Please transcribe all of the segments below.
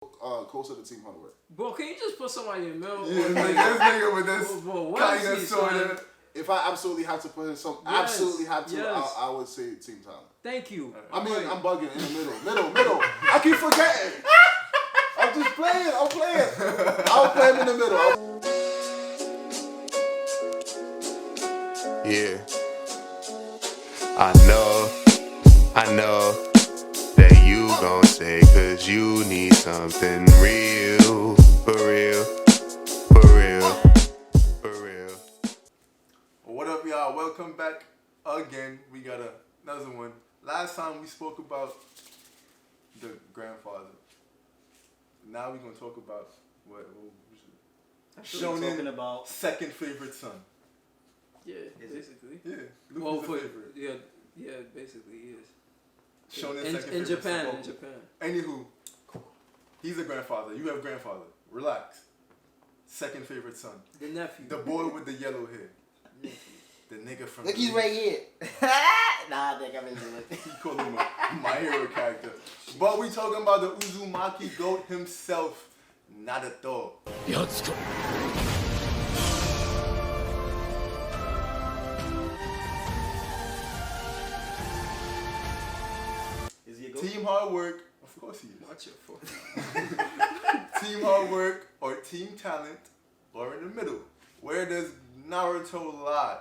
closer to Team Hardware. Bro, can you just put somebody in the middle? Yeah, this nigga with this kind of sort son? of. If I absolutely have to put in some, absolutely have to, I would say Team Talent. Thank you. I mean, I'm bugging in the middle. I keep forgetting. I'm just playing. I'll play him in the middle. Yeah. I know that you gon' say, cause you need something real, for real. What up, y'all? Welcome back again. We got another one. Last time we spoke about the grandfather. Now we're gonna talk about what talking about second favorite son. Yeah, basically. Yeah, Luffy's the favorite. Yeah, basically he is. Shonen's second In favorite Japan, son. in Japan. Anywho, he's a grandfather. You have grandfather. Relax. Second favorite son. The nephew. The boy with the yellow hair. The nigga from. look, he's right here. Nah, I think I'm into it. He called him my hero character. But we talking about the Uzumaki goat himself, Naruto. Yatsuko. Is he a goat? Team hard work. Of course he is. Watch your phone. Team hard work or team talent or in the middle. Where does Naruto lie?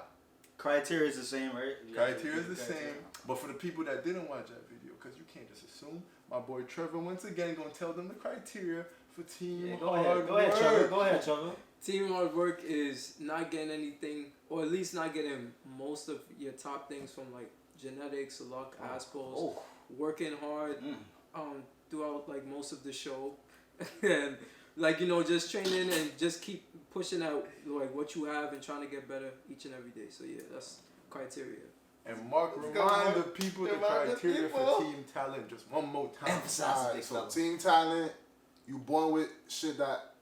Criteria is the same, right? Criteria is the same. But for the people that didn't watch that video, because you can't just assume, my boy Trevor once again gonna tell them the criteria for team hard work. Go ahead, Trevor. Team hard work is not getting anything, or at least not getting most of your top things from like genetics, luck, aspos, working hard throughout like most of the show, and like just training and just keep pushing out like what you have and trying to get better each and every day. So yeah, that's criteria. And Mark, remind the people the criteria for team talent just one more time. Alright, so team talent, you born with shit that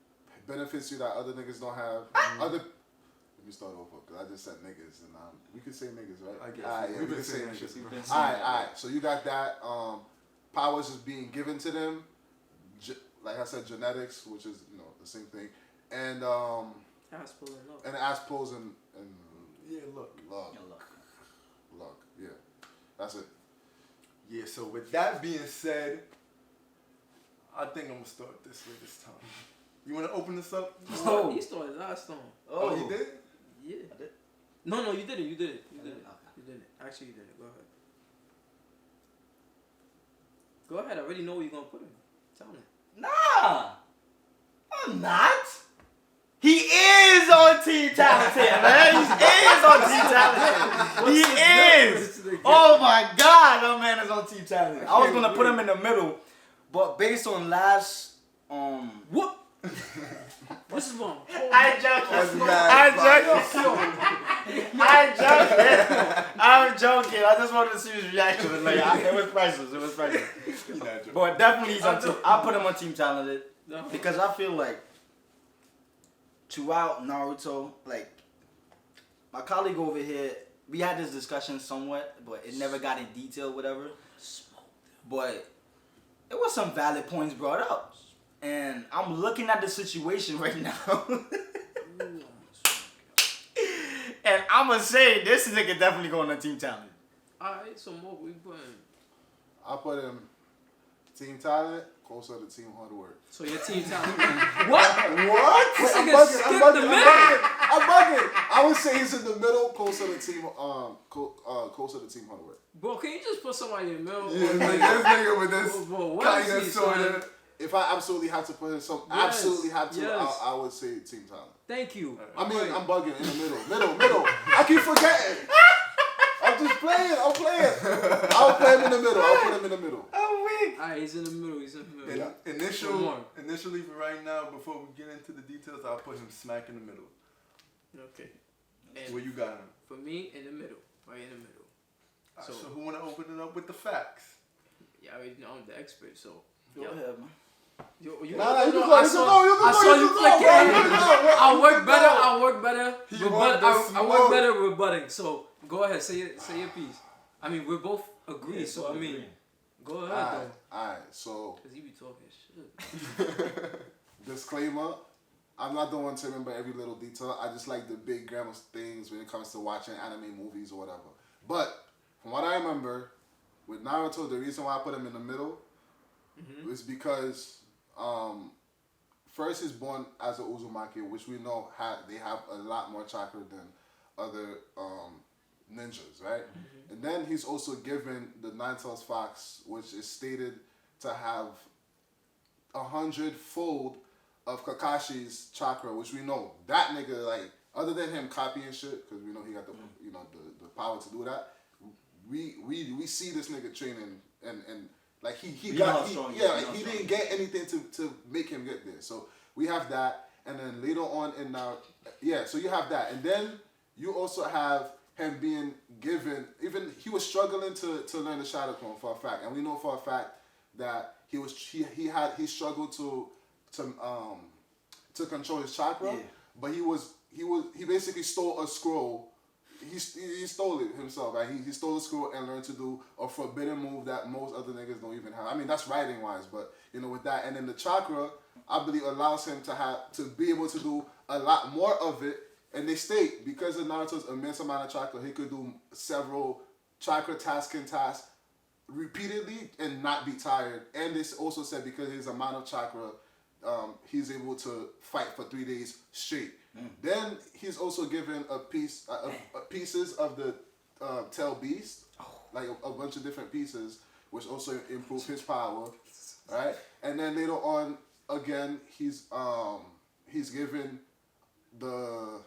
benefits you that other niggas don't have. Let me start over because I just said niggas and we can say niggas, right? I guess. Alright, yeah, We've we been can say saying niggas. that. Alright. So you got that. Powers is being given to them. Like I said, genetics, which is the same thing, and Aspos and luck. and aspos and Yeah, look. luck. Yeah, that's it. Yeah, so with that being said, I think I'm gonna start this way this time. You wanna open this up? Oh, he started last time. Oh, he did? Yeah. I did? No, you didn't. You didn't. Okay. You didn't. Actually, you didn't. Go ahead. Go ahead. I already know where you're gonna put him. Tell me. Nah, I'm not. He is on Team Talent here, man. He is on Team Talent. He is. Oh my God, that man is on Team Talent. I was gonna put him in the middle, but based on last What? This is one. I'm joking. I just wanted to see his reaction. Like, it was priceless. But definitely he's on team. I put him on Team Talented because I feel like throughout Naruto, like my colleague over here, we had this discussion somewhat, but it never got in detail, whatever. But there was some valid points brought up. And I'm looking at the situation right now. And I'm going to say, this nigga definitely going on Team Talent. Alright, so what we putting? I put him team talent closer to team hard work. So your Team Talent. What? What? This I'm nigga bugging. skipped the middle. I'm bugging. I would say he's in the middle, closer to team closer to team hard work. Bro, can you just put somebody in the middle? Yeah, this nigga with this Bro, what kind is of he, sort son? of. If I absolutely have to put in some, Yes, I would say team talent. Thank you. I mean, I'm bugging in the middle. I keep forgetting. I'm just playing. I'll play him in the middle. I'll put him in the middle. Oh, weak. Alright, he's in the middle. Yeah. Initially, for right now, before we get into the details, I'll put him smack in the middle. Okay. And Where you got him? for me, in the middle. Right in the middle. So who want to open it up with the facts? Yeah, I already know I'm the expert, so. Go ahead, man. You I can go. saw you flicking. I work better. I work better rebutting. So go ahead, say your piece. I mean, we're both agree. So I mean, Go ahead, Alright, so. Because he be talking shit. Disclaimer, I'm not the one to remember every little detail. I just like the big grammar things when it comes to watching anime movies or whatever. But, from what I remember, with Naruto, the reason why I put him in the middle is because first he's born as a Uzumaki, which we know they have a lot more chakra than other ninjas, right? And then he's also given the Nine-Tails Fox, which is stated to have 100-fold of Kakashi's chakra, which we know that nigga, like, other than him copying shit, because we know he got the the power to do that. We see this nigga training and like he didn't get anything to make him get there. So we have that, and then later on in so you have that, and then you also have him being given, even he was struggling to learn the Shadow Clone for a fact, and we know for a fact that he struggled to control his chakra, but he basically stole a scroll. He stole it himself, right? He stole a scroll and learned to do a forbidden move that most other niggas don't even have. I mean, that's writing wise, but with that, and then the chakra, I believe, allows him to be able to do a lot more of it. And they state because of Naruto's immense amount of chakra, he could do several chakra tasks repeatedly and not be tired. And they also said because of his amount of chakra, he's able to fight for 3 days straight. Then he's also given pieces of the tail beast, like a bunch of different pieces, which also improve his power, right? And then later on, again, he's given the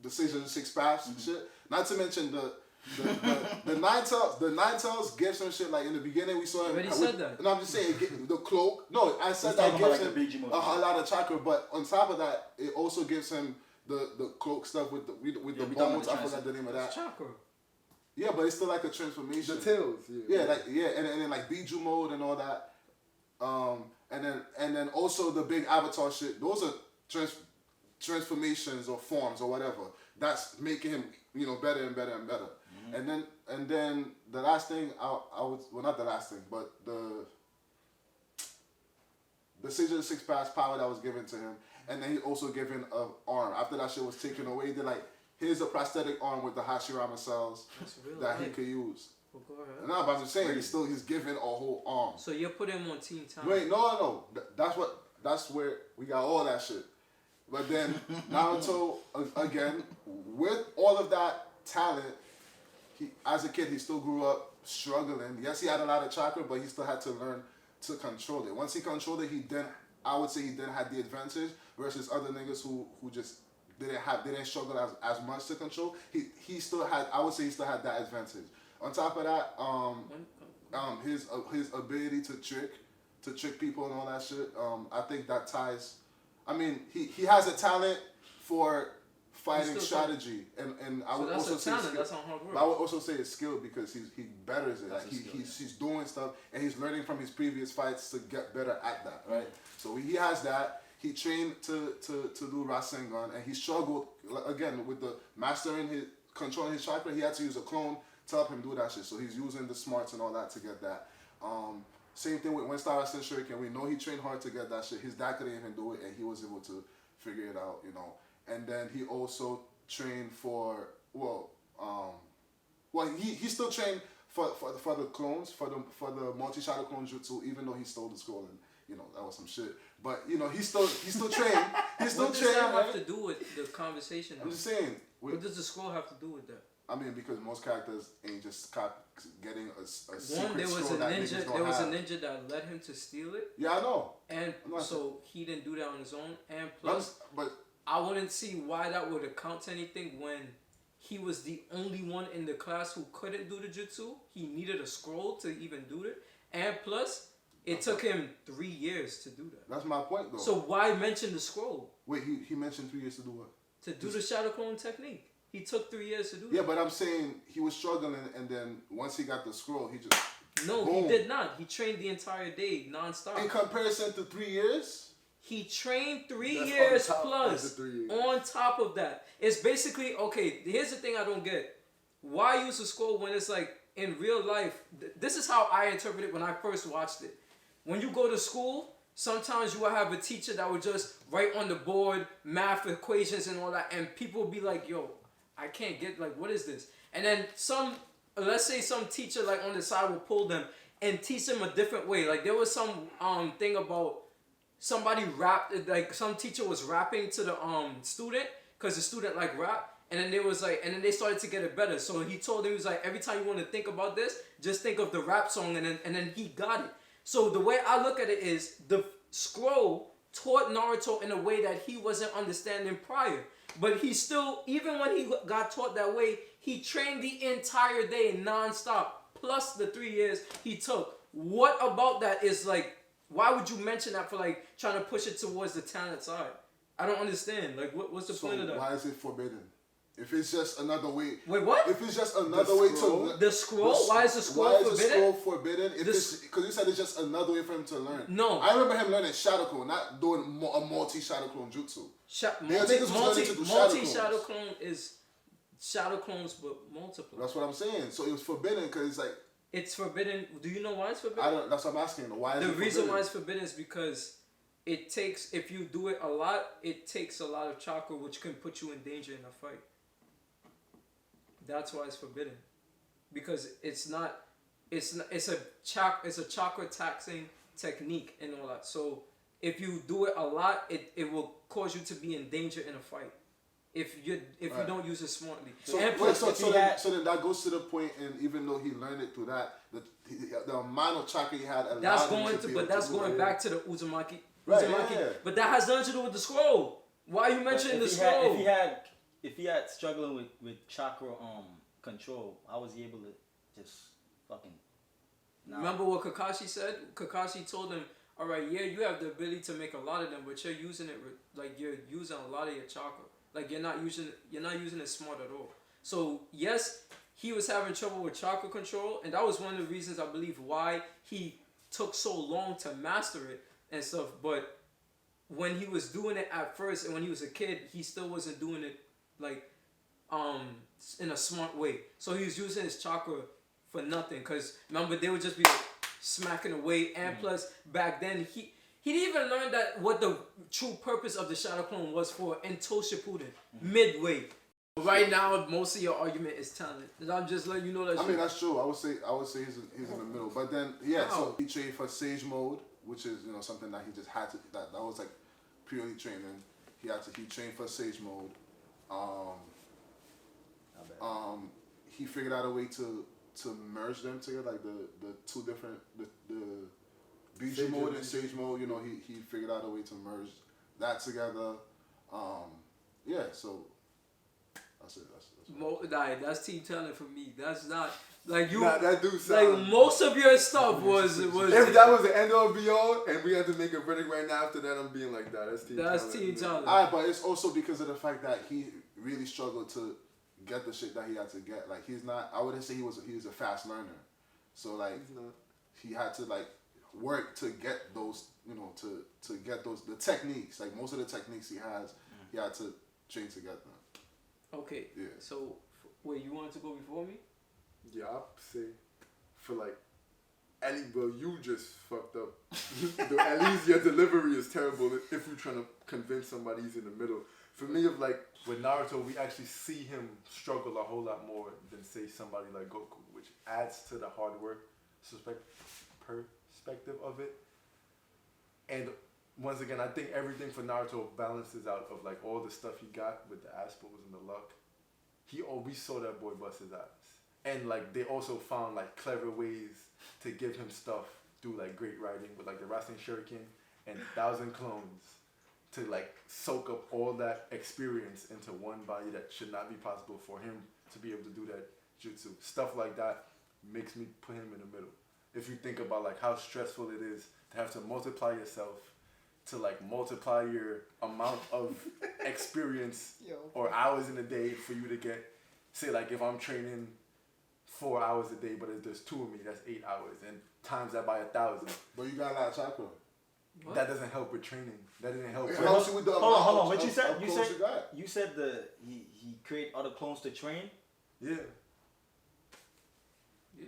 Decision 6 paths and shit. Not to mention the Nine-Tails gives him shit, like in the beginning we saw him. Already said that. No, I'm just saying the cloak. No, I said that gives him a lot of chakra, but on top of that, it also gives him the cloak stuff with the bones. I forgot the name of that. Chakra. Yeah, but it's still like a transformation. The tails. And then like Biju mode and all that. And then also the big avatar shit. Those are transformations or forms or whatever. That's making him better and better and better. And then the last thing not the last thing, but the Decision 6 pass power that was given to him, and then he also given an arm. After that shit was taken away, they're like, here's a prosthetic arm with the Hashirama cells that he could use. Well, go ahead. No, but I'm just saying he's given a whole arm. So you put him on Team Talent. Wait, no. That's where we got all that shit. But then Naruto, again, with all of that talent, as a kid, he still grew up struggling. Yes, he had a lot of chakra, but he still had to learn to control it. Once he controlled it, I would say he then had the advantage versus other niggas who just didn't struggle as much to control. He still had that advantage. On top of that, his ability to trick people and all that shit. I think that ties. I mean, he has a talent for fighting strategy, and I would also say skill. That's not hard work. But I would also say it's skill because he betters it. Like he's doing stuff and he's learning from his previous fights to get better at that, right? So he has that. He trained to do Rasengan, and he struggled again with the controlling his chakra. He had to use a clone to help him do that shit. So he's using the smarts and all that to get that. Same thing with One-Star Rasen Shuriken. We know he trained hard to get that shit. His dad couldn't even do it, and he was able to figure it out, And then he also trained for he still trained for the clones, for the multi-shadow clone jutsu, even though he stole the scroll and that was some shit. But he still trained. He still what does trained. that have right? to do with the conversation? I'm just saying. What does the scroll have to do with that? I mean, because most characters ain't just getting a secret One, there was scroll a ninja. There was a ninja that led him to steal it. Yeah, I know. And so he didn't do that on his own. And plus, I wouldn't see why that would account to anything when he was the only one in the class who couldn't do the jutsu. He needed a scroll to even do it. And plus, it took him 3 years to do that. That's my point, though. So why mention the scroll? Wait, he mentioned 3 years to do what? To do the shadow clone technique. He took 3 years to do that. Yeah, but I'm saying he was struggling, and then once he got the scroll, he just... No, boom. He did not. He trained the entire day, non-stop. In comparison to 3 years? He trained 3 years plus. 3 years. On top of that. It's basically, okay, here's the thing I don't get. Why use a scroll when it's like, in real life, this is how I interpret it when I first watched it. When you go to school, sometimes you will have a teacher that would just write on the board math equations and all that, and people will be like, yo, I can't get, like, what is this? And then let's say some teacher like on the side will pull them and teach them a different way. Like there was some thing about somebody rapped, like some teacher was rapping to the student because the student like rap, and then they started to get it better. So he told him, he was like, every time you want to think about this, just think of the rap song, and then he got it. So the way I look at it is the scroll taught Naruto in a way that he wasn't understanding prior. But he still, even when he got taught that way, he trained the entire day non-stop, plus the 3 years he took. What about that is like, why would you mention that for like trying to push it towards the talent side? I don't understand. Like, what's the point of that? Why is it forbidden? If it's just another way. Wait, what? If it's just another way to the scroll. Why is the scroll forbidden? Why is the scroll forbidden? Because you said it's just another way for him to learn. No, I remember him learning shadow clone, not doing a multi-shadow clone jutsu. Multi-shadow clone is shadow clones but multiple. That's what I'm saying. So it was forbidden because it's like. It's forbidden. Do you know why it's forbidden? That's what I'm asking. Why is it forbidden? The reason why it's forbidden is because it takes, if you do it a lot, it takes a lot of chakra, which can put you in danger in a fight. That's why it's forbidden, because it's a chakra taxing technique and all that. So if you do it a lot, it will cause you to be in danger in a fight. If you don't use it smartly. So then that goes to the point, and even though he learned it through that, the amount of chakra he had allowed him to be that's going back to the Uzumaki. Right, yeah. But that has nothing to do with the scroll. Why are you mentioning the scroll? If he had struggling with chakra control, how was he able to just fucking? Remember what Kakashi said? Kakashi told him, "All right, yeah, you have the ability to make a lot of them, but you're using it like you're using a lot of your chakra. Like you're not using it smart at all." So yes, he was having trouble with chakra control, and that was one of the reasons I believe why he took so long to master it and stuff. But when he was doing it at first, and when he was a kid, he still wasn't doing it like in a smart way. So he was using his chakra for nothing. Cause remember, they would just be like smacking away, and plus back then he didn't even learn that what the true purpose of the shadow clone was for until Shippuden, midway. Right now, most of your argument is talent. And I'm just letting you know that. I mean, that's true. I would say he's in the middle. But then so he trained for Sage Mode, which is something that he just had to. That was like purely training. He trained for Sage Mode. He figured out a way to merge them together, like the two different the Bijou mode and Sage mode. He figured out a way to merge that together. So that's it. That's Team Talent for me. That's not like you. Nah, that dude sound, like most of your stuff was. If that was the end all be all, and we had to make a verdict right now after that, I'm being like that. That's Team Talent. That's Team Talent. Alright, but it's also because of the fact that he really struggled to get the shit that he had to get. Like he's not. I wouldn't say he was a fast learner. So like he had to like work to get those. To get those the techniques. Like most of the techniques he has, he had to train to get them. Okay. Yeah. So, wait, you wanted to go before me? Yeah, I'll say for like, you just fucked up. At least your delivery is terrible if you're trying to convince somebody he's in the middle. For me, of like with Naruto, we actually see him struggle a whole lot more than say somebody like Goku, which adds to the hard work perspective of it. And once again, I think everything for Naruto balances out of like all the stuff he got with the Aspos and the luck. We saw that boy bust his ass. And like they also found like clever ways to give him stuff through like great writing with like the Rasen Shuriken and 1,000 clones to like soak up all that experience into one body that should not be possible for him to be able to do that jutsu. Stuff like that makes me put him in the middle. If you think about like how stressful it is to have to multiply yourself, to like multiply your amount of experience or hours in a day for you to get, say like if I'm training 4 hours a day, but if there's 2 of me, that's 8 hours, and times that by 1,000. But you got a lot of chakra. What? That doesn't help with training. That didn't help. It helps you with the hold on. What you said? You said he create other clones to train. Yeah. Yeah.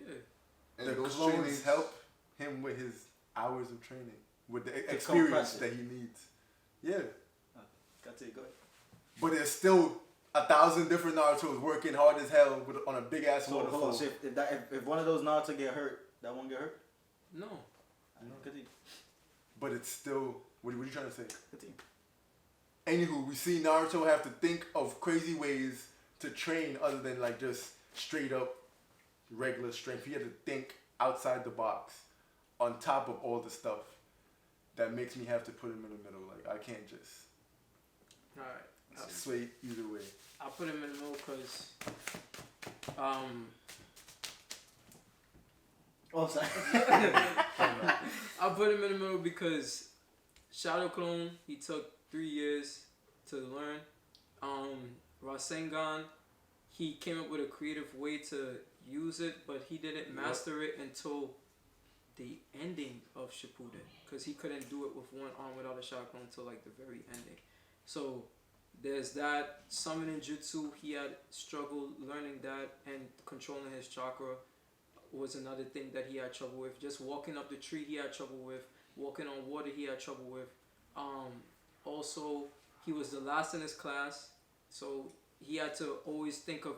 And the those clones trainings help him with his hours of training, with the compress experience it. that he needs. Yeah. Got it, go ahead. But there's still 1,000 different Narutos working hard as hell on a big ass So hold waterfall. on, so if one of those Naruto get hurt, that one get hurt? No. Continue. But it's still. What are you trying to say? Continue. Anywho, we see Naruto have to think of crazy ways to train other than like just straight up regular strength. He had to think outside the box on top of all the stuff that makes me have to put him in the middle. Like, I can't just Alright. sway either way. I'll put him in the middle because, Oh, sorry. I'll put him in the middle because Shadow Clone, he took 3 years to learn. Rasengan, he came up with a creative way to use it, but he didn't master it until the ending of Shippuden, because he couldn't do it with one arm without a Shadow Clone until like the very ending. So there's that. Summoning Jutsu, he had struggled learning that, and controlling his chakra was another thing that he had trouble with. Just walking up the tree, he had trouble with. Walking on water, he had trouble with. Also, he was the last in his class, so he had to always think of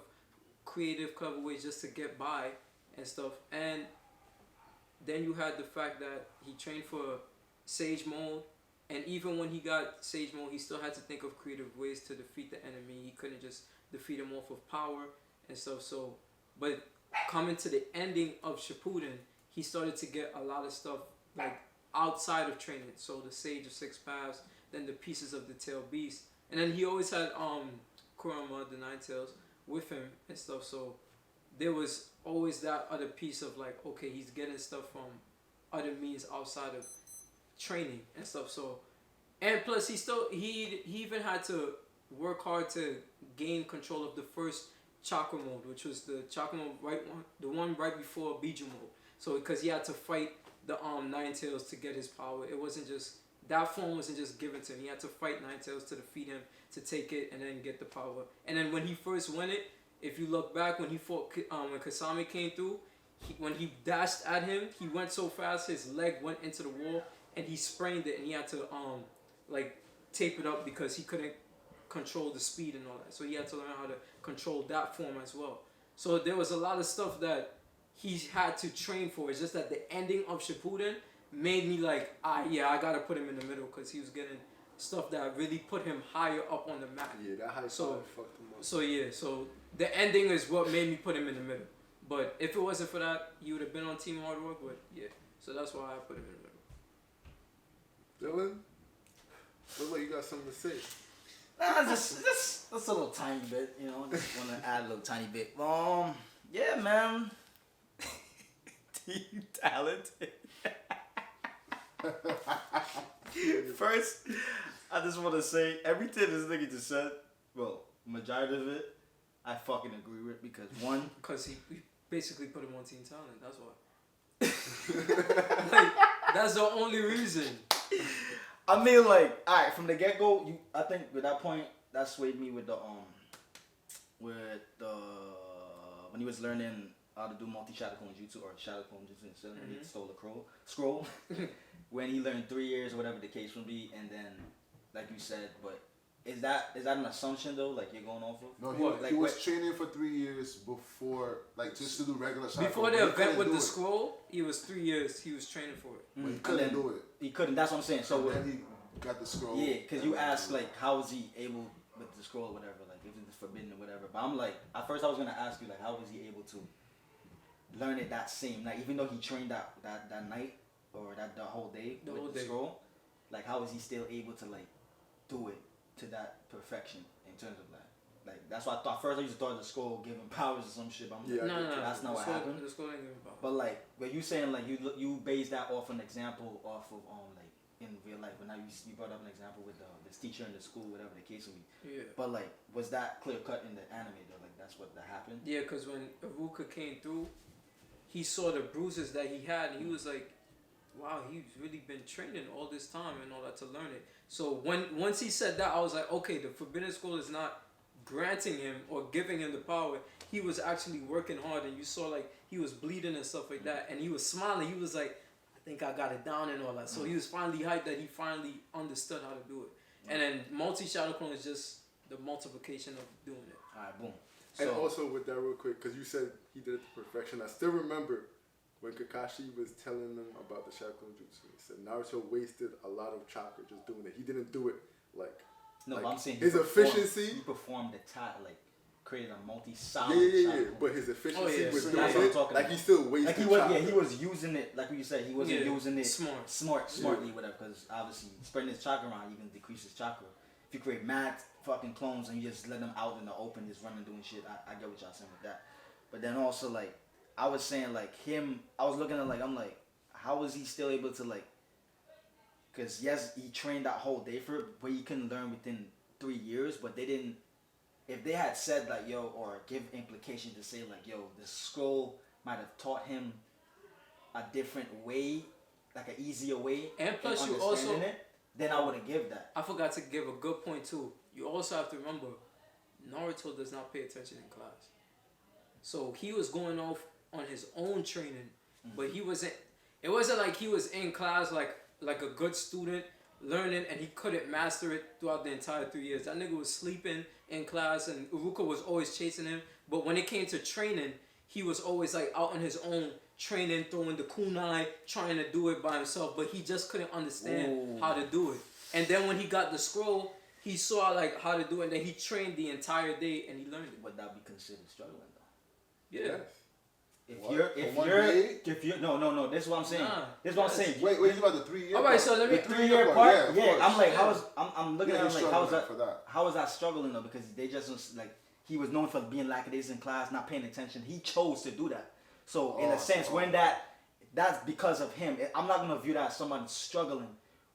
creative, clever ways just to get by and stuff. And then you had the fact that he trained for Sage Mode, and even when he got Sage Mode, he still had to think of creative ways to defeat the enemy. He couldn't just defeat him off of power and stuff. So, but coming to the ending of Shippuden, he started to get a lot of stuff like outside of training. So the Sage of Six Paths, then the pieces of the Tail Beast, and then he always had Kurama, the Nine Tails, with him and stuff. So there was always that other piece of like, okay, he's getting stuff from other means outside of training and stuff. So, and plus he even had to work hard to gain control of the first chakra mode, which was the chakra mode the one right before Bijou mode. So because he had to fight the Nine Tails to get his power. It wasn't just that form wasn't just given to him. He had to fight Nine Tails to defeat him, to take it and then get the power. And then when he first won it, if you look back when he fought when Kasami came through, when he dashed at him, he went so fast his leg went into the wall and he sprained it, and he had to like tape it up because he couldn't control the speed and all that. So he had to learn how to control that form as well. So there was a lot of stuff that he had to train for. It's just that the ending of Shippuden made me like, I gotta put him in the middle because he was getting stuff that really put him higher up on the map. Yeah, that high So- fucked him up. So the ending is what made me put him in the middle. But if it wasn't for that, he would have been on Team Hard Work. But yeah, so that's why I put him in the middle. Dylan, look like you got something to say. Nah, just a little tiny bit, you know. Just want to add a little tiny bit. Yeah, man. Team Talent. First, I just want to say everything this nigga just said. Well, majority of it, I fucking agree with because one, Because he basically put him on Team Talent. That's why. Like, that's the only reason. I mean, like, all right, from the get go, I think with that point, that swayed me with the when he was learning how to do multi-shadow clone jutsu or shadow clone jutsu instead when he stole the scroll. When he learned 3 years or whatever the case would be, and then, like you said, but is that an assumption though? Like you're going off of? No, What? he was training for 3 years before, like just to do regular shot. Before the event with the scroll, he was 3 years. He was training for it. But he couldn't do it. He couldn't. That's what I'm saying. So So then he got the scroll. yeah, because you asked like how was he able with the scroll or whatever, like if it's forbidden or whatever. But I'm like, at first I was gonna ask you like how was he able to learn it that same night, even though he trained that night or the whole day with the scroll. Like how was he still able to like do it to that perfection in terms of that? Like that's why I thought first I used to thought the scroll gave him powers or some shit. But I'm like, No. that's not what happened. The scroll didn't give him power. But like, but you saying like you base that off an example off of like in real life. When you brought up an example with this teacher in the school, whatever the case would be. Yeah. But like, was that clear cut in the anime though? Like that's what that happened. Yeah, because when Iruka came through, he saw the bruises that he had, and he was like, wow, he's really been training all this time and all that to learn it. So once he said that, I was like, okay, the Forbidden Scroll is not granting him or giving him the power, he was actually working hard, and you saw like he was bleeding and stuff like that, and he was smiling. He was like, I think I got it down and all that. So he was finally hyped that he finally understood how to do it. And then multi-shadow clone is just the multiplication of doing it. Alright, boom. And So, also with that real quick, because you said he did it to perfection. I still remember when Kakashi was telling them about the Shaolin Jutsu. He said Naruto wasted a lot of chakra just doing it. He didn't do it like no, like but I'm saying his efficiency. He performed the like created a multi-solid. Yeah. But his efficiency was doing that's what I'm it. talking Like about. he still wasted. Like he was, chakra. he was using it, like you said, he wasn't using it smartly, whatever. Because obviously, spreading his chakra around even decreases chakra. If you create mad fucking clones and you just let them out in the open, just running doing shit, I get what y'all saying with that. But then also like, I was saying like him, I was looking at like, I'm like, how was he still able to like? Because yes, he trained that whole day for it, but he couldn't learn within 3 years. But they didn't. If they had said like yo, or give implication to say like yo, the scroll might have taught him a different way, like an easier way, And plus in you also, understanding it, then I would have give that. I forgot to give a good point too. You also have to remember, Naruto does not pay attention in class. So he was going off on his own training, but he wasn't. It wasn't like he was in class like a good student learning and he couldn't master it throughout the entire 3 years. That nigga was sleeping in class and Uruka was always chasing him. But when it came to training, he was always like out on his own training, throwing the kunai, trying to do it by himself. But he just couldn't understand how to do it. And then when he got the scroll, he saw like how to do it, and then he trained the entire day and he learned it. Would that be considered struggling though? Yeah. If you're no, this is what I'm saying. Nah. This is what I'm saying. Wait, you about the 3 year? All right, so let me. The 3 year part, of yeah. course. I'm like, Yeah. I'm looking Yeah, at he's him like, how's struggling that? for that. How is that struggling though? Because they just like he was known for being lackadaisical in class, not paying attention. He chose to do that. So in a sense, when that's because of him. I'm not gonna view that as someone struggling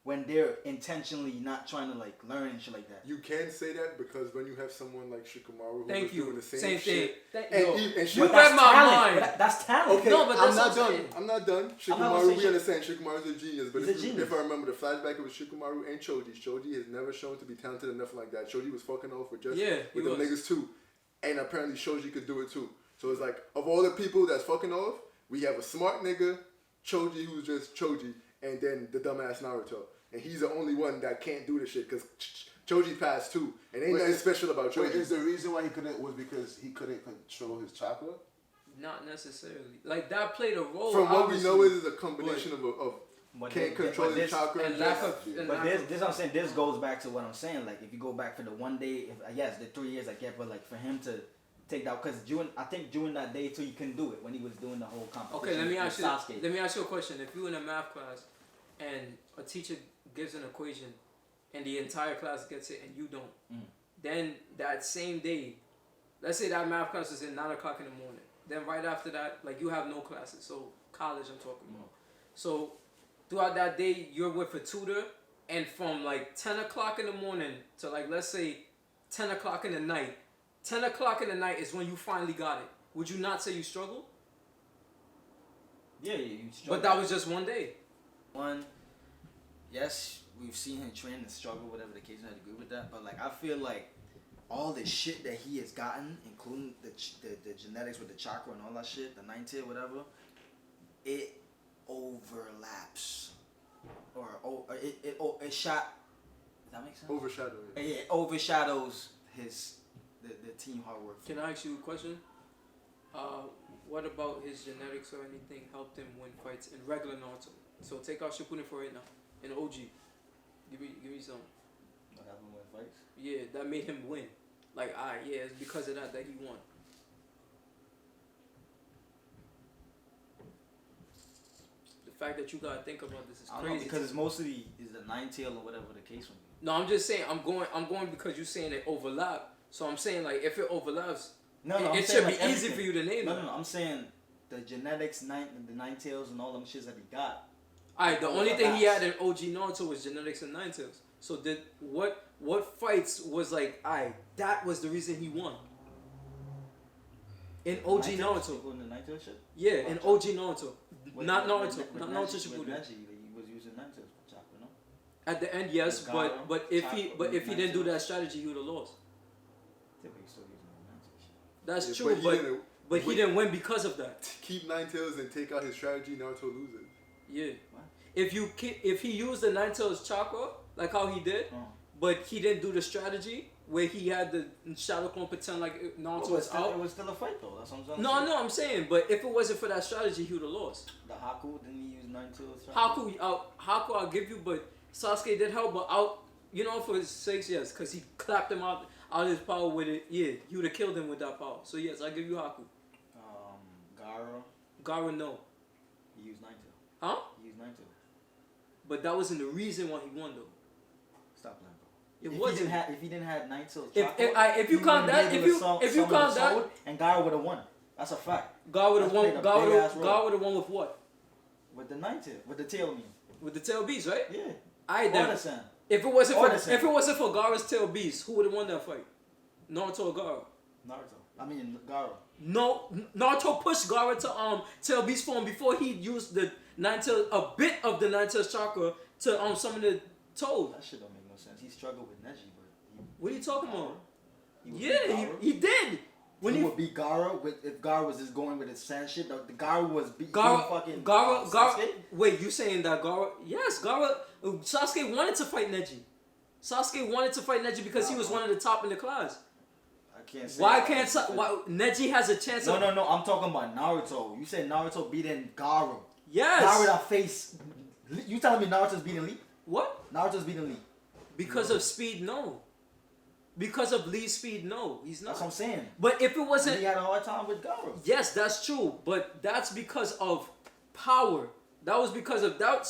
when they're intentionally not trying to like learn and shit like that. You can say that because when you have someone like Shikamaru who Thank was you. doing the same Same thing. shit, Thank and, you. and You Shik- read my talent. mind. But that's talent. Okay, No, but I'm that's not what I'm done. saying. I'm not done. I'm not gonna Shikamaru, say we understand Shikamaru's a genius, but He's a genius. if I remember the flashback, it was Shikamaru and Choji. Choji is never shown to be talented enough like that. Choji was fucking off with just Yeah, with he them was. niggas too, and apparently Choji could do it too. So it's like of all the people that's fucking off, we have a smart nigga, Choji, who's just Choji, and then the dumbass Naruto, and he's the only one that can't do the shit because Choji passed too, and ain't Wait, nothing special about Wait, Choji. is the reason why he couldn't was because he couldn't control his chakra? Not necessarily. Like that played a role. From what we know, obviously, is a combination of But can't this- control but his this- chakra and lack of. And But lack this, of- this I'm saying. This goes back to what I'm saying. Like if you go back for the one day, yes, the 3 years I get, but like for him to take that, because I think during that day too, he couldn't do it when he was doing the whole competition. Okay, let me with ask you. Sasuke. Let me ask you a question. If you're in a math class, and a teacher gives an equation, and the entire class gets it, and you don't, then that same day, let's say that math class is at 9 o'clock in the morning. Then right after that, like you have no classes. So college, I'm talking about. So throughout that day, you're with a tutor, and from like 10 o'clock in the morning to like let's say 10 o'clock in the night. 10 o'clock in the night is when you finally got it. Would you not say you struggled? Yeah, you struggle. But that was just one day. One, yes, we've seen him train and struggle, whatever the case. I agree with that. But like, I feel like all the shit that he has gotten, including the genetics with the chakra and all that shit, the 9 tier, whatever, it overlaps, or it shot. Does that make sense? overshadowing. Yeah, it overshadows the team hard work. Can I ask you a question? What about his genetics or anything helped him win fights in regular Naruto? So take out Shippuden for right now. In OG. Give me some. What happened with fights? Yeah, that made him win. Like, yeah, it's because of that he won. The fact that you gotta think about this is I don't know, crazy. because it's mostly is the 9 tail or whatever the case would be. No, I'm just saying I'm going because you're saying it overlap. So I'm saying like if it overlaps, No, it I'm should saying, be like, easy everything. for you to name No, them. I'm saying the genetics, the 9 tails and all them shits that he got. Alright, the only thing he had in OG Naruto was genetics and nine tails. So did what fights was like, that was the reason he won. In OG Naruto. In the 9 tail shit? Yeah, in OG Naruto. Not Naruto. With Not Neji- Naruto with Shippuden. Neji, he was using 9 tails for chakra, no? At the end, yes, With Gaara, but if he chakra, didn't do nine that tails. strategy, he would have lost. Typically still using the Naruto shit. That's Yeah, true, but he wait. didn't win because of that. Keep Nine Tails and take out his strategy. Naruto loses. Yeah. What? If he used the Nine Tails chakra like how he did, but he didn't do the strategy where he had the Shadow Clone pretend like Naruto was out. It was still a fight though. That's what I'm saying. No, I'm saying, but if it wasn't for that strategy, he would have lost. The Haku didn't he use 9 tools? Haku, I'll give you, but Sasuke did help, but out, for his sakes, yes, because he clapped him out his power with it. Yeah, he would have killed him with that power. So yes, I give you Haku. Gaara, no. He used 9 tail. Huh? He used 9 tail. But that wasn't the reason why he won, though. Stop playing, bro. It wasn't. If he didn't have 9 tail, if you count that, if you count that, and Gaara would have won. That's a fact. God would have won. God would have won with what? With the 9 tail, with the tail mean. With the tail beast, right? Yeah. I then. Understand. If it wasn't for Gaara's tail beast, who would have won that fight? Naruto or Gaara? Gaara. No, Naruto pushed Gaara to tail beast form before he used the a bit of the 9 tails chakra to summon the toad. That shit don't make no sense. He struggled with Neji, but what are you talking about? He did. When he would beat Gaara if Gaara was just going with his sand shit. The Gaara was beating fucking Gaara. Sasuke? Wait, you saying that Gaara? Yes, Gaara. Sasuke wanted to fight Neji. Sasuke wanted to fight Neji because he was one of the top in the class. I can't say. Why Neji has a chance? No. I'm talking about Naruto. You said Naruto beating Gaara. Yes. Gaara that face. You telling me Naruto's beating Lee? What? Naruto's beating Lee. Because of speed, no. Because of Lee's speed, no, he's not. That's what I'm saying. But if it wasn't, he had a hard time with Gaara. Yes, that's true. But that's because of power. That was because of that.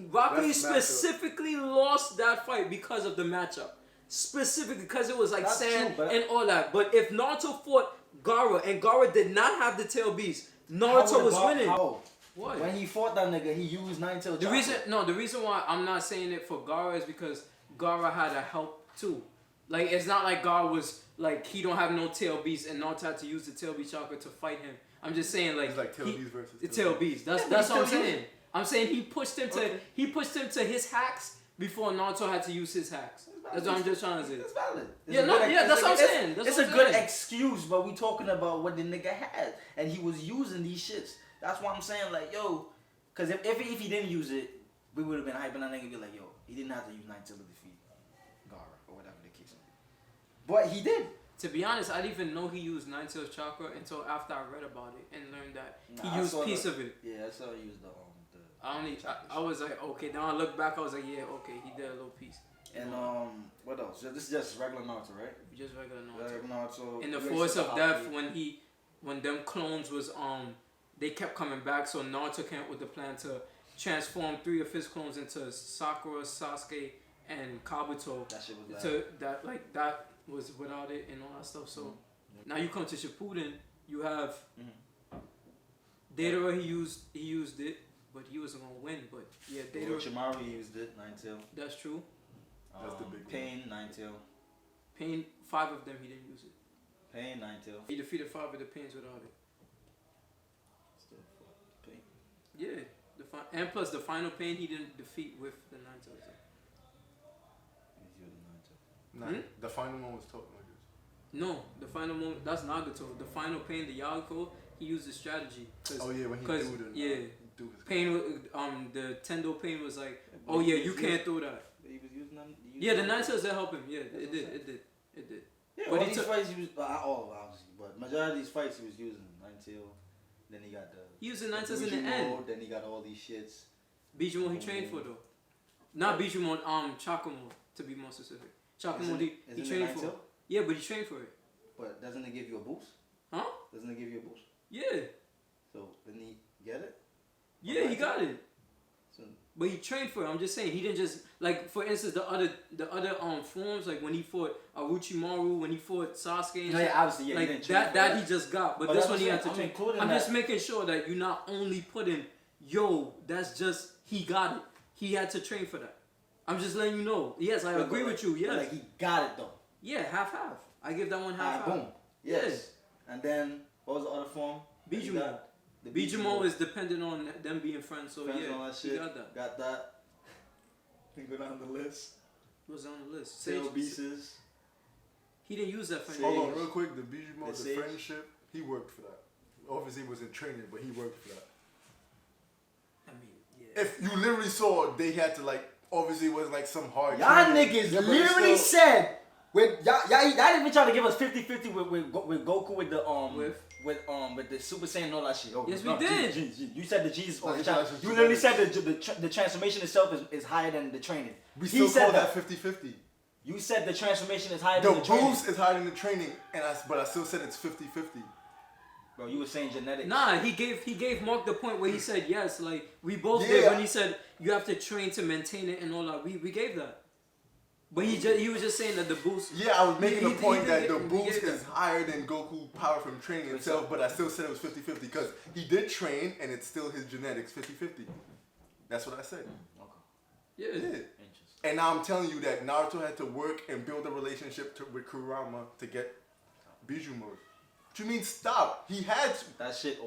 Rock Lee specifically lost that fight because of the matchup. Specifically because it was like that's sand true, and all that. But if Naruto fought Gaara and Gaara did not have the tail beast, Naruto was winning. How? What? When he fought that nigga, he used 9 tail. The reason why I'm not saying it for Gaara is because Gaara had a help too. Like, it's not like God was like he don't have no tail beast and Naruto had to use the tail beast chakra to fight him. I'm just saying like tail beast versus tail beast. That's what I'm saying. I'm saying he pushed him to his hacks before Naruto had to use his hacks. That's what I'm just trying to say. It's valid. That's what I'm saying. It's a good excuse, but we talking about what the nigga had, and he was using these shits. That's why I'm saying like, yo, because if he didn't use it, we would have been hyping that nigga and be like, yo, he didn't have to use 9 tail to defeat Gaara or whatever the case may be. But he did. To be honest, I didn't even know he used 9 tails chakra until after I read about it and learned that he used piece of it. Yeah, I saw he used the I was like, okay. Then I looked back. I was like, yeah, okay. He did a little piece. And what else? This is just regular Naruto, right? Just regular Naruto. Regular Naruto. In the Forest of Death, when them clones was they kept coming back. So Naruto came up with the plan to transform 3 of his clones into Sakura, Sasuke, and Kabuto. That shit was that was without it and all that stuff. So now you come to Shippuden, you have Deidara. He used it, but he wasn't gonna win. But yeah, Deidara. Orochimaru used it 9 tail. That's true. That's the big Pain 9 tail. Pain, 5 of them he didn't use it. Pain 9 tail. He defeated 5 of the Pains without it. Still Pain. Yeah, and plus the final Pain he didn't defeat with the 9 tails. He's using 9 tail. The final one was tough. No, the final one, that's Nagato. The final Pain, the Yagako, he used the strategy. When he Pain, the Tendo Pain was like, oh yeah, you can't throw that. He was using them. Yeah, the 9 tails that helped him. Yeah, it did. Yeah, but all these fights he was obviously, but majority of these fights he was using 9 tail. Then he got he used the 9 tails in the end. Then he got all these shits. Bijumon he trained for though. Not Bijumon, Chakamon to be more specific. Chakamon he trained for. Yeah, but he trained for it. But doesn't it give you a boost? Huh? Doesn't it give you a boost? Yeah. So didn't he get it? Yeah, he got it. So, but he trained for it. I'm just saying he didn't just like, for instance, the other forms, like when he fought Orochimaru, when he fought Sasuke and yeah, obviously, yeah, like he didn't train that he just got. But this one he had to train. I'm just that. making sure that you're not only putting that's just he got it. He had to train for that. I'm just letting you know. Yes, I agree with you. Yes. Like he got it though. Yeah, half. I give that one half. Boom. Yes. Yeah. And then what was the other form? Bijumon. The Bijumon is dependent on them being friends. So friends yeah, on that shit. he got that. Got that. Then go down the list. What's on the list? Tail beasts. He didn't use that for Hold anything. on, real quick. The Bijou, the Sage. friendship, he worked for that. Obviously, he was in training, but he worked for that. I mean, yeah. If you literally saw, they had to like. Obviously, it was like some hard. Y'all training. niggas Yeah, but literally it's still- said with y'all didn't even try to give us 50-50 with Goku with the with the Super Saiyan and all that shit. Oh, Yes, no, we did. You said the G's. No, the he tra- said that's just you literally genetics. said the transformation itself is higher than the training. We He still said call that. that 50-50. You said the transformation is higher The than the training. boost is higher than the training, but I still said it's 50-50. Bro, you were saying genetics. Nah, he gave Mark the point where he said yes. Like we both Yeah. did when he said you have to train to maintain it and all that. We gave that. But he was just saying that the boost. Yeah, I was making He- the point he that did the get- boost he did is higher than Goku power from training itself, but I still said it was 50-50 because he did train and it's still his genetics 50-50. That's what I said. Okay. Yeah. Yeah. Interesting. And now I'm telling you that Naruto had to work and build a relationship with Kurama to get Bijou mode. What you mean stop? He had to. That shit,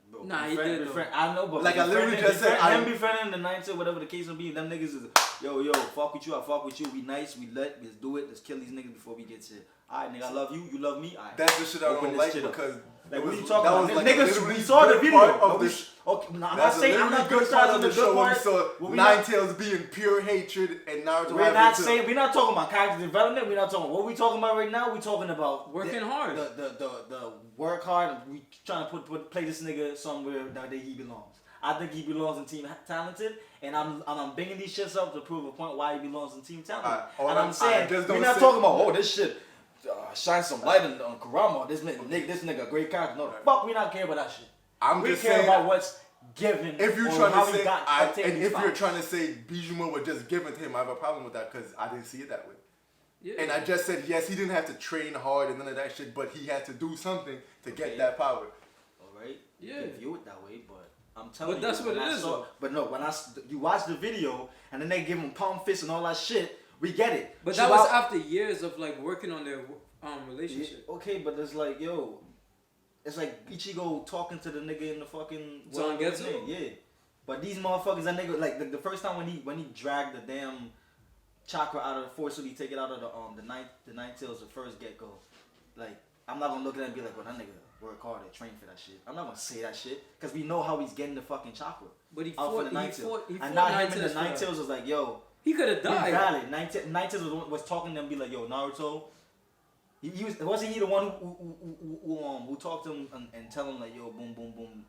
bro. Nah, he did though. I know, but Like, I literally just said, him befriending the 9 till whatever the case may be. Them niggas is yo, fuck with you, I fuck with you. We nice, let's do it. Let's kill these niggas before we get shit. Alright, nigga, I love you, you love me. Alright. That's the shit I Open don't this like shit up. because Like, it what was, are you talking that about? was like Niggas, literally we saw the good video. part But of we, this. okay, no, I'm not That's a saying I'm literally not good part criticizing of the the good show where we part. saw but Nine Tails being pure hatred and Naruto we're having not to. saying we're not talking about character development. We're not talking. What we talking about right now? We talking about Working hard. The work hard. We trying to play this nigga somewhere that he belongs. I think he belongs in Team Talented, and I'm bringing these shits up to prove a point why he belongs in Team Talented. And I'm saying just we're don't not say- talking about this shit. Shine some light on Kurama. This nigga a great character. No, fuck, we not care about that shit. I'm We just care saying. about what's given. If you're or trying how to he say, got obtained and these if you're powers. trying to say Bijou was just given to him, I have a problem with that because I didn't see it that way. Yeah. And I just said yes, he didn't have to train hard and none of that shit, but he had to do something to Okay. get that power. All right. Yeah. You can view it that way, but I'm telling you. But that's what when it I is, saw- though. But no, you watch the video and then they give him palm fists and all that shit, we get it. But that was Throughout- after years of like working on their relationship. Yeah, okay, but it's like, yo, it's like Ichigo talking to the nigga in the fucking Zangetsu? Yeah. But these motherfuckers, that nigga, like the first time when he dragged the damn chakra out of the force, so he take it out of the nine tails, the first get go. Like, I'm not gonna look at it and be like, well, that nigga work hard and train for that shit. I'm not gonna say that shit because we know how he's getting the fucking chakra. But he Out for fought. the He Nine Tails. fought. He And fought now Nine him and Tails the for Nine that. Tails was like, yo, He could have he's died. valid. Nine Tails was talking to them, be like, yo, Naruto. He wasn't he the one who talked to him and tell him like, yo, boom, boom, boom,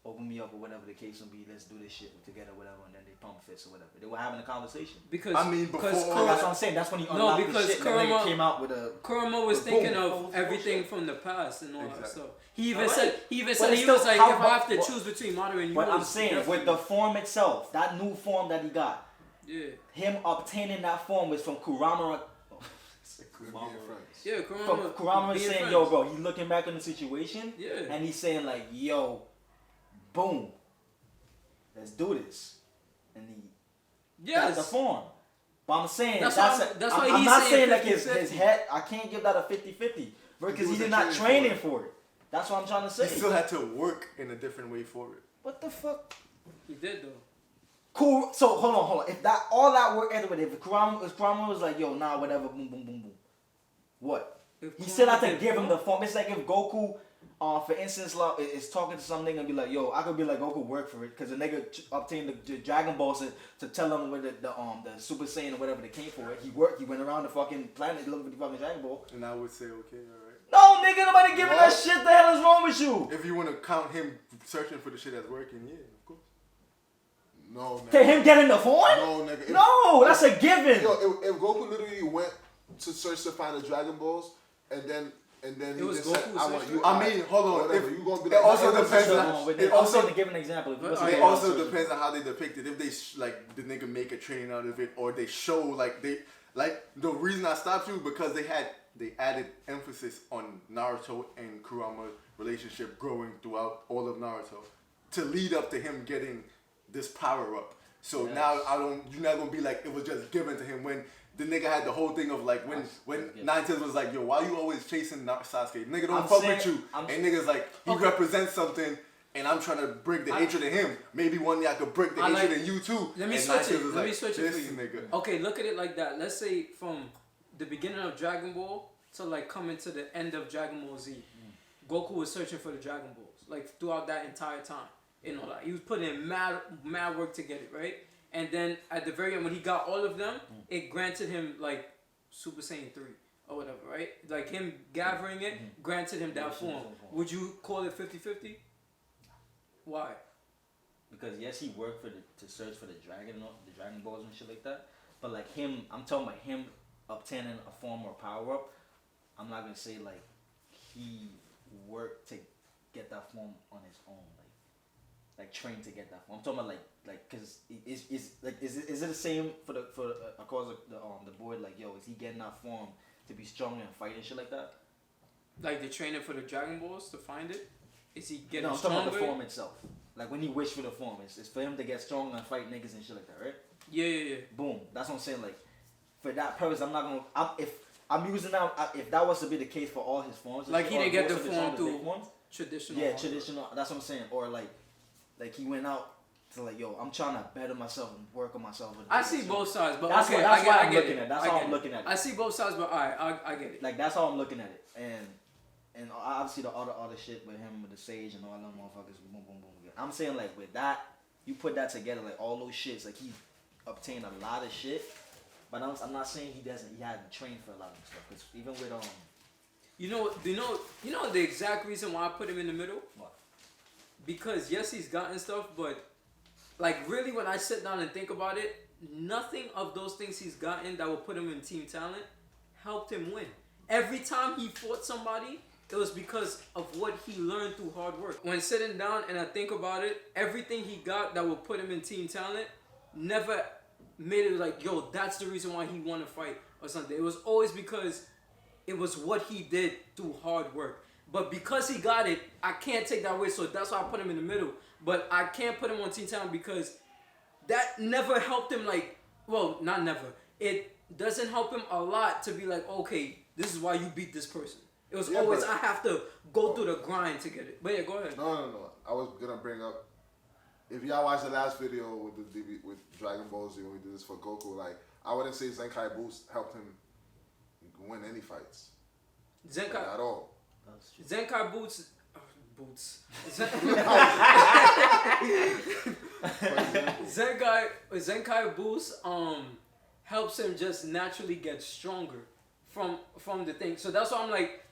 open me up or whatever the case will be. Let's do this shit together, whatever. And then they pump fists or whatever. They were having a conversation. Because I mean, before- That's what I'm saying. That's when he unlocked because the shit. And then Kurama- he came out with a. Kurama was Boom. thinking Full of everything shit. from the past and all that Exactly. stuff. He even Alright. said he But was it's like, still- if I have to but- choose between Madara and you, But I'm it's saying with definitely- the form itself, that new form that he got, yeah, him obtaining that form was from Kurama. Being friends. yeah, From Kurama being saying, friends. yo, bro, he's looking back on the situation, Yeah. and he's saying like, yo, boom, let's do this, and he got the Yes. form. But I'm saying That's that's why- that's why I'm he's not saying saying like his 50-50. head. I can't give that a 50-50 because he wasn't did not training training for for it. That's what I'm trying to say. He still had to work in a different way for it. What the fuck? He did though. Cool. So hold on. If that all that work anyway, if Kurama was like, yo, nah, whatever, boom, boom, boom, boom. What? If He still had to Kurama give him did the what? form. It's like if Goku, for instance, like, is talking to some nigga and be like, yo, I could be like, Goku, work for it. Because the nigga obtained the Dragon Balls to tell him where the Super Saiyan or whatever they came for it. He worked. He went around the fucking planet looking for the fucking Dragon Ball. And I would say, okay, alright. No, nigga, nobody giving that What? shit. The hell is wrong with you? If you want to count him searching for the shit that's working, yeah, of course. No, To nigga. him getting the form? No, nigga. No, that's a given. Yo, if Goku literally went to search to find the Dragon Balls, and then he was just said, Goku I want searching? you. I mean, hold on. Whatever, If- you gonna be it like, also hey, depends what's on- this? It it also also- to give an example. If it wasn't It It there, also so- depends on how they depict it. If they like the nigga make a train out of it, or they show like the reason I stopped you because they added emphasis on Naruto and Kurama's relationship growing throughout all of Naruto to lead up to him getting this power up. So Yes. now you're not gonna be like it was just given to him when the nigga had the whole thing of like when Yeah. Nine Tails was like, yo, why you always chasing Sasuke? Nigga don't I'm fuck saying- with you. I'm- And niggas like he Okay. represents something. And I'm trying to break the hatred in him. Maybe one day I could break the I hatred like- in you too. Let me And switch Nine Tails it. was Let me like, switch it this for you. nigga. Okay, look at it like that. Let's say from the beginning of Dragon Ball to like coming to the end of Dragon Ball Z, Goku was searching for the Dragon Balls like throughout that entire time. You know, like he was putting in mad work to get it right. And then at the very end, when he got all of them, it granted him like Super Saiyan 3 or whatever, right? Like him gathering it granted him that form. Would you call it 50-50? Why? Because yes, he worked to search for the Dragon Balls and shit like that. But like him, I'm talking about him obtaining a form or power up. I'm not gonna say like he worked to get that form on his own, like trained to get that form. I'm talking about like because is it the same for cause the boy, like yo, is he getting that form to be stronger and fight and shit like that? Like the training for the Dragon Balls to find it? Is he getting no, I'm stronger? talking about the form itself. Like when he wished for the form, it's for him to get stronger and fight niggas and shit like that, right? Yeah. Boom. That's what I'm saying. Like for that purpose, I'm not gonna. If I'm using that, if that was to be the case for all his forms, like he didn't get the form through traditional. Yeah, traditional. That's what I'm saying. Or like he went out to like, yo, I'm trying to better myself and work on myself. I see both sides, but that's okay, that's why I I'm get looking it. at. That's how I'm looking at it. I see both sides, but I get it. Like that's how I'm looking at it, and obviously the other shit with him with the sage and all them motherfuckers, boom. I'm saying like with that, you put that together, like all those shits, like he obtained a lot of shit. But I'm not saying he hadn't trained for a lot of stuff. Cause even with you know the exact reason why I put him in the middle? What? Because yes, he's gotten stuff, but like really when I sit down and think about it, nothing of those things he's gotten that will put him in Team Talent helped him win. Every time he fought somebody, it was because of what he learned through hard work. When sitting down and I think about it, everything he got that would put him in Team Talent never made it like, yo, that's the reason why he won a fight or something. It was always because it was what he did through hard work. But because he got it, I can't take that away, so that's why I put him in the middle. But I can't put him on Team Talent because that never helped him, like, well, not never. It doesn't help him a lot to be like, okay, this is why you beat this person. It was always, I have to go through the grind to get it. But yeah, go ahead. No. I was going to bring up, if y'all watched the last video with Dragon Ball Z when we did this for Goku, like, I wouldn't say Zenkai Boost helped him win any fights. Zenkai at all. Zenkai Boots. Zenkai Boost helps him just naturally get stronger from the thing. So that's why I'm like,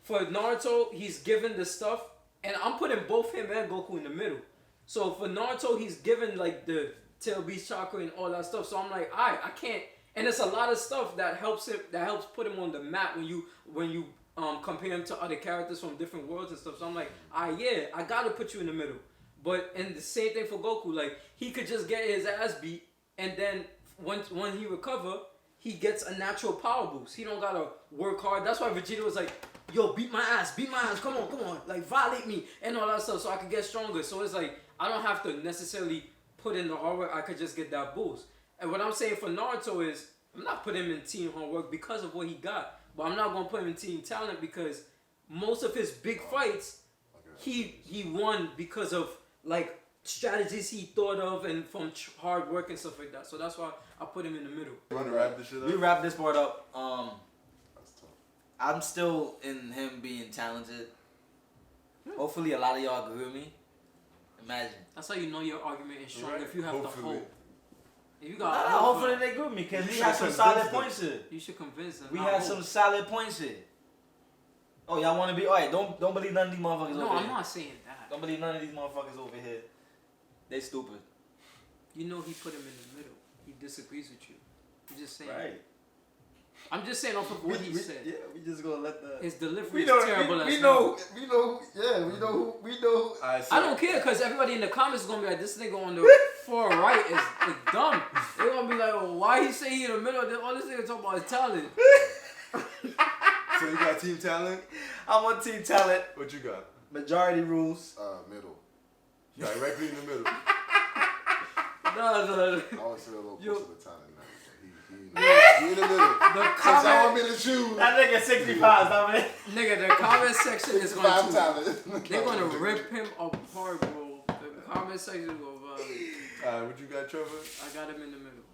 for Naruto, he's given the stuff, and I'm putting both him and Goku in the middle. So for Naruto, he's given like the Tail Beast chakra and all that stuff. So I'm like, I can't. And it's a lot of stuff that helps him, that helps put him on the map when you compare him to other characters from different worlds and stuff. So I'm like, I gotta put you in the middle. But and the same thing for Goku, like he could just get his ass beat, and then when he recover, he gets a natural power boost. He don't gotta work hard. That's why Vegeta was like, yo, beat my ass, come on, like violate me and all that stuff so I could get stronger. So it's like, I don't have to necessarily put in the hard work, I could just get that boost. And what I'm saying for Naruto is, I'm not putting him in team hard work because of what he got, but I'm not gonna put him in team talent because most of his big fights, he won because of like strategies he thought of and from hard work and stuff like that. So that's why I put him in the middle. You want to wrap this shit up? We wrap this part up. That's tough. I'm still in him being talented. Hopefully a lot of y'all agree with me. Imagine. That's how you know your argument is strong, Right. if you have Hopefully. the hope. If you got Nah, hope, hopefully they agree with me because You we should had some convince solid them. points here. you should convince them. We not had hope. some solid points here. Oh, y'all want to be? Alright, don't believe none of these motherfuckers No, over I'm here. not saying that. Don't believe none of these motherfuckers over here. They stupid. You know he put him in the middle. He disagrees with you. I'm just saying. Right. I'm just saying off of what he said. Yeah, we just gonna let the. His delivery We is know. terrible We as know. hell. We know. Yeah, we know. We know. Alright, so I don't care because everybody in the comments is gonna be like, this nigga on the far right is dumb. They're gonna be like, oh, why he say he in the middle? All this nigga talking about is talent. So you got Team Talent? I'm on Team Talent. What you got? Majority rules. Middle. Directly in the middle. No. I would say a little Yo. closer to talent now. He in the middle. The Since I want comment, me to choose. That nigga 65, dominic. nigga, the comment section is going Five to. talent. They're gonna rip him apart, bro. The comment section is gonna violate. Alright, what you got, Trevor? I got him in the middle.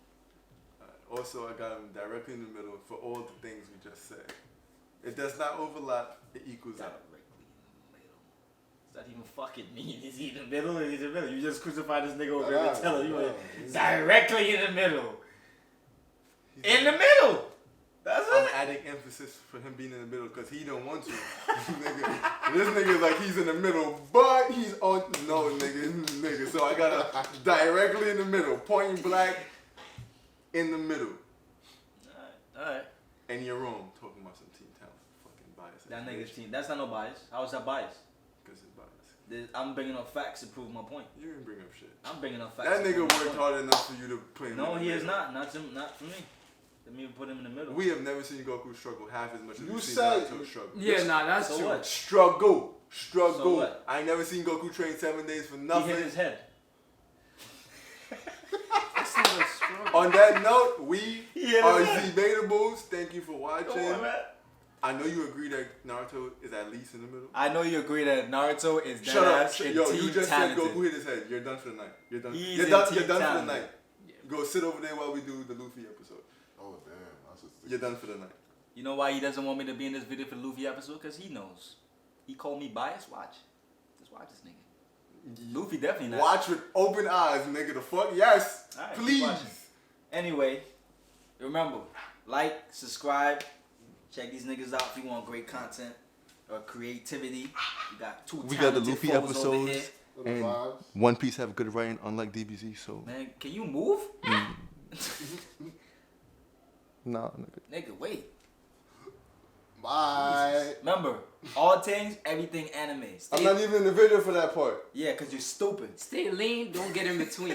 Also, I got him directly in the middle for all the things we just said. It does not overlap. It equals out. Directly in the middle. Does that even fucking mean? Is he in the middle or is he in the middle? You just crucified this nigga over here and tell him you were directly in the middle. In the middle. That's I'm it. adding emphasis for him being in the middle because he don't want to. Nigga, this nigga's like he's in the middle, but he's on. No, nigga. So I gotta directly in the middle, point blank in the middle. Alright. And you're wrong talking about some team talent. Fucking bias. That nigga's team. That's not no bias. How is that bias? Because it's bias. I'm bringing up facts to prove my point. You didn't bring up shit. I'm bringing up facts. That to nigga prove my worked point. hard enough for you to put him No, in the he is middle. not. Not for me. Let me put him in the middle. We have never seen Goku struggle half as much as You we've seen said- Naruto struggle. Yeah, nah, that's So true. what? Struggle. So what? I ain't never seen Goku train 7 days for He nothing. hit his head. That's not a struggle. On that note, we Yeah, are man. Zbatables. Thank you for Come watching. on, man. I know you agree that Naruto is at least in the middle. I know you agree that Naruto is dead Shut up. ass and Yo, team you just talented. said Goku hit his head. You're done for the night. You're done. He's You're in done, team you're done for the talented. night. Go sit over there while we do the Luffy episode. Oh damn, that's just You're done for the night. You know why he doesn't want me to be in this video for the Luffy episode? Because he knows. He called me biased. Watch. Just watch this nigga. Luffy definitely not. Watch with open eyes, nigga. The fuck? Yes. All right, keep Please. watching. Anyway, remember, like, subscribe, check these niggas out if you want great content or creativity. We got two We got the talented Luffy foes over episodes. here. little And vibes. One Piece have good writing, unlike DBZ. So Man, can you move? nah, nigga. Nigga, wait. Bye. Remember, all things, everything anime. I'm not even in the video for that part. Yeah, because you're stupid. Stay lean, don't get in between.